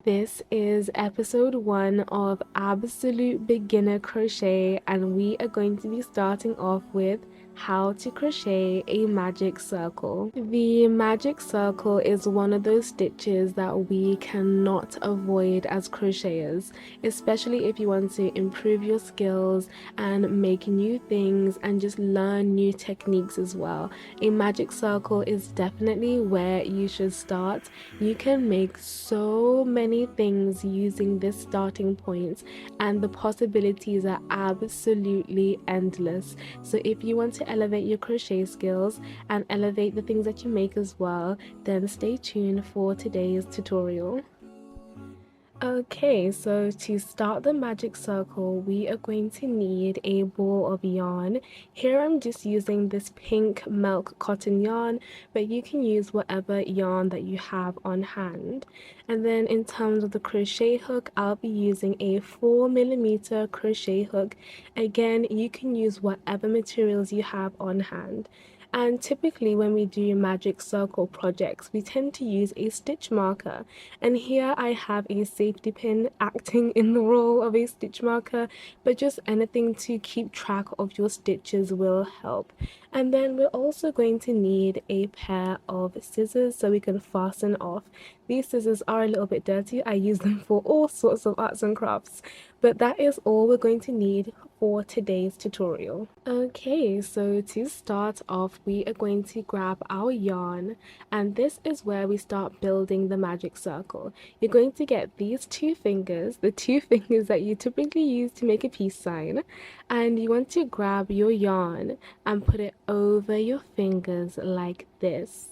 This is episode 1 of Absolute Beginner Crochet, and we are going to be starting off with how to crochet a magic circle. The magic circle is one of those stitches that we cannot avoid as crocheters, especially if you want to improve your skills and make new things and just learn new techniques as well. A magic circle is definitely where you should start. You can make so many things using this starting point, and the possibilities are absolutely endless. So if you want to elevate your crochet skills and elevate the things that you make as well, then stay tuned for today's tutorial. Okay, so to start the magic circle, we are going to need a ball of yarn. Here I'm just using this pink milk cotton yarn, but you can use whatever yarn that you have on hand. And then in terms of the crochet hook, I'll be using a 4mm crochet hook. Again, you can use whatever materials you have on hand. And typically when we do magic circle projects, we tend to use a stitch marker. And here I have a safety pin acting in the role of a stitch marker, but just anything to keep track of your stitches will help. And then we're also going to need a pair of scissors so we can fasten off. These scissors are a little bit dirty. I use them for all sorts of arts and crafts, but that is all we're going to need for today's tutorial. Okay, so to start off, we are going to grab our yarn, and this is where we start building the magic circle. You're going to get these two fingers, the two fingers that you typically use to make a peace sign, and you want to grab your yarn and put it over your fingers like this.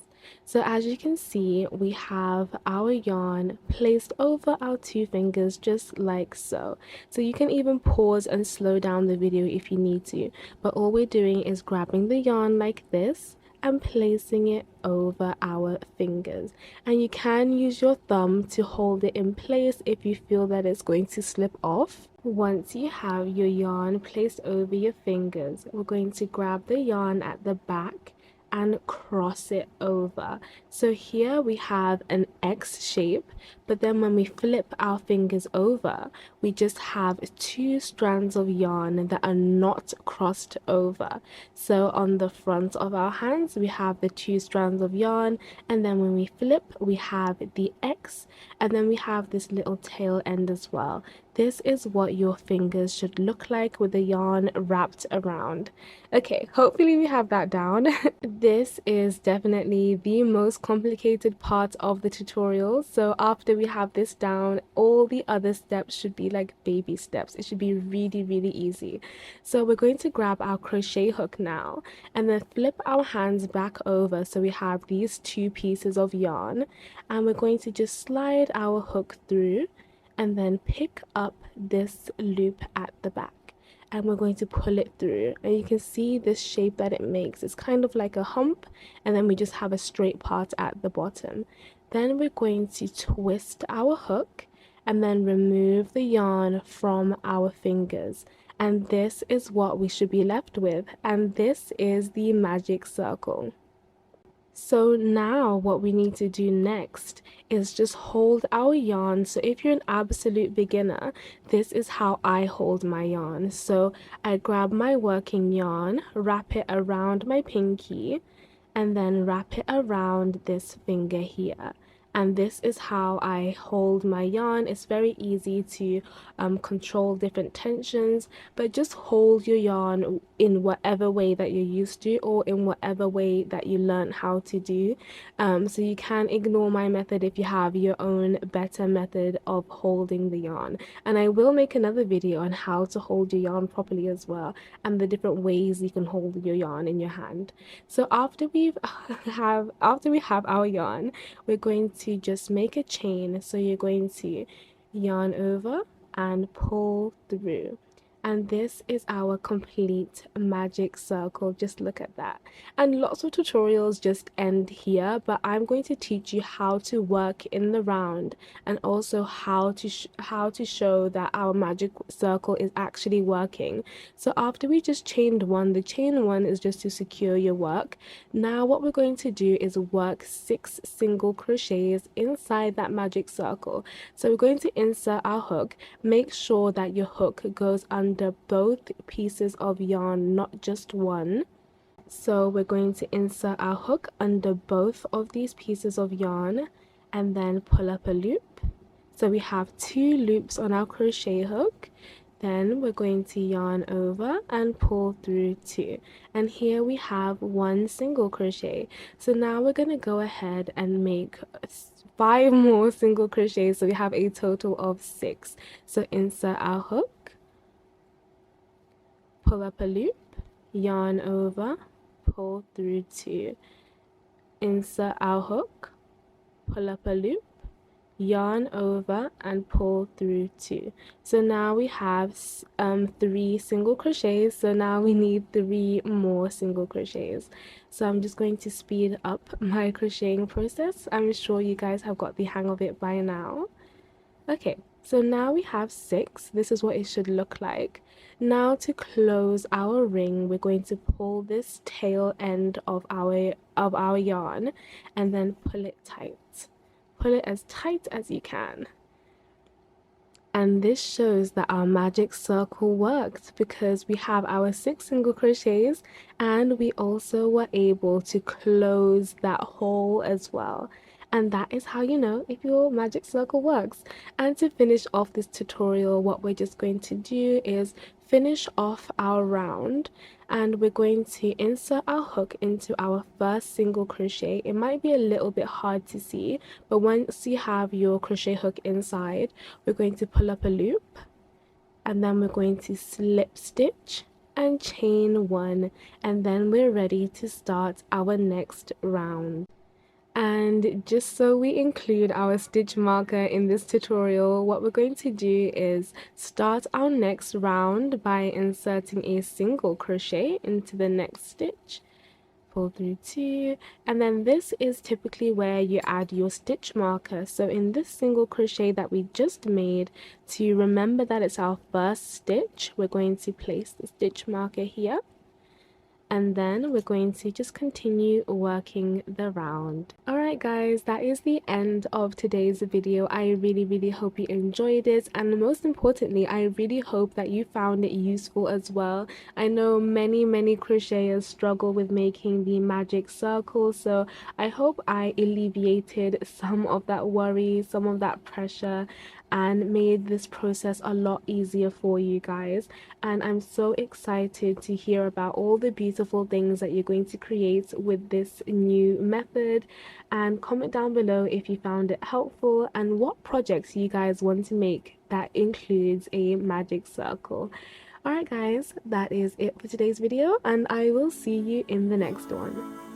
So as you can see, we have our yarn placed over our two fingers just like so. So you can even pause and slow down the video if you need to, but all we're doing is grabbing the yarn like this and placing it over our fingers. And you can use your thumb to hold it in place if you feel that it's going to slip off. Once you have your yarn placed over your fingers, we're going to grab the yarn at the back and cross it over. So here we have an X shape, but then when we flip our fingers over, we just have two strands of yarn that are not crossed over. So on the front of our hands, we have the two strands of yarn, and then when we flip, we have the X, and then we have this little tail end as well. This is what your fingers should look like with the yarn wrapped around. Okay, hopefully we have that down. This is definitely the most complicated part of the tutorial. So after we have this down, all the other steps should be like baby steps. It should be really, really easy. So we're going to grab our crochet hook now and then flip our hands back over so we have these two pieces of yarn, and we're going to just slide our hook through and then pick up this loop at the back, and we're going to pull it through, and you can see this shape that it makes. It's kind of like a hump, and then we just have a straight part at the bottom. Then we're going to twist our hook and then remove the yarn from our fingers, and this is what we should be left with, and this is the magic circle. So now what we need to do next is just hold our yarn. So if you're an absolute beginner, this is how I hold my yarn. So I grab my working yarn, wrap it around my pinky, and then wrap it around this finger here. And this is how I hold my yarn. It's very easy to control different tensions, but just hold your yarn in whatever way that you're used to, or in whatever way that you learn how to do. So you can ignore my method if you have your own better method of holding the yarn. And I will make another video on how to hold your yarn properly as well, and the different ways you can hold your yarn in your hand. So after we have our yarn, we're going to just make a chain. So you're going to yarn over and pull through, And this is our complete magic circle. Just look at that. And lots of tutorials just end here, but I'm going to teach you how to work in the round, and also how to show that our magic circle is actually working. So after we just chained one, the chain one is just to secure your work. Now what we're going to do is work 6 single crochets inside that magic circle. So we're going to insert our hook. Make sure that your hook goes under both pieces of yarn, not just one. So we're going to insert our hook under both of these pieces of yarn and then pull up a loop. So we have 2 loops on our crochet hook. Then we're going to yarn over and pull through 2. And here we have 1 single crochet. So now we're going to go ahead and make 5 more single crochets. So we have a total of 6. So insert our hook, pull up a loop, yarn over, pull through 2. Insert our hook, pull up a loop, yarn over and pull through 2. So now we have 3 single crochets. So now we need 3 more single crochets. So I'm just going to speed up my crocheting process. I'm sure you guys have got the hang of it by now. Okay, so now we have 6. This is what it should look like. Now to close our ring, we're going to pull this tail end of our yarn and then pull it tight. Pull it as tight as you can. And this shows that our magic circle worked, because we have our 6 single crochets and we also were able to close that hole as well. And that is how you know if your magic circle works. And to finish off this tutorial, what we're just going to do is finish off our round, and we're going to insert our hook into our first single crochet. It might be a little bit hard to see, but once you have your crochet hook inside, we're going to pull up a loop, and then we're going to slip stitch and chain 1, and then we're ready to start our next round. And just so we include our stitch marker in this tutorial, what we're going to do is start our next round by inserting a single crochet into the next stitch, pull through 2, and then this is typically where you add your stitch marker. So in this single crochet that we just made, to remember that it's our first stitch, we're going to place the stitch marker here. And then we're going to just continue working the round. Alright guys, that is the end of today's video. I really hope you enjoyed it, and most importantly, I really hope that you found it useful as well. I know many crocheters struggle with making the magic circle, so I hope I alleviated some of that worry, some of that pressure, and made this process a lot easier for you guys. And I'm so excited to hear about all the beautiful things that you're going to create with this new method. And comment down below if you found it helpful and what projects you guys want to make that includes a magic circle. Alright guys, that is it for today's video, and I will see you in the next one.